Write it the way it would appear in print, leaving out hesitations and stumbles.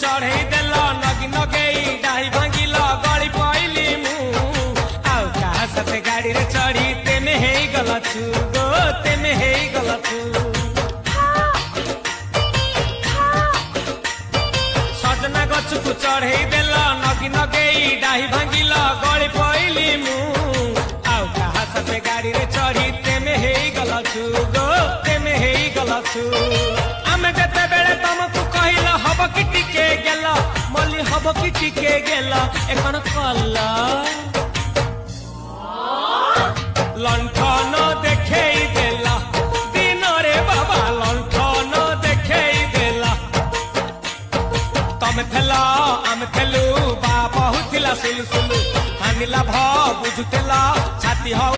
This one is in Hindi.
चढ़े देल नगी नगेई डाही भांगिल गली पइली मु आउ कहा साथे गाड़ी रे चढ़ी तेमे हे गलछु गो तेमे हे गलछु सजना गछकु चढ़े देल नगी नगेई डाही भांगिल गली पइली मु आउ कहा साथे गाड़ी रे चढ़ी तेमे हे गलछु गो तेमे हे गलछु आमे जते बेले तुमको कहिल हब कि टिके गेल मल्ली हब कि टिके गेल एखन कल्ला लंठन देखेई देला दिन रे बाबा लंठन देखेई देला तमे थेला आमे थेलु बाबा हुतिला सुलु सुलु हानिला भ बुझुतेला छाती हो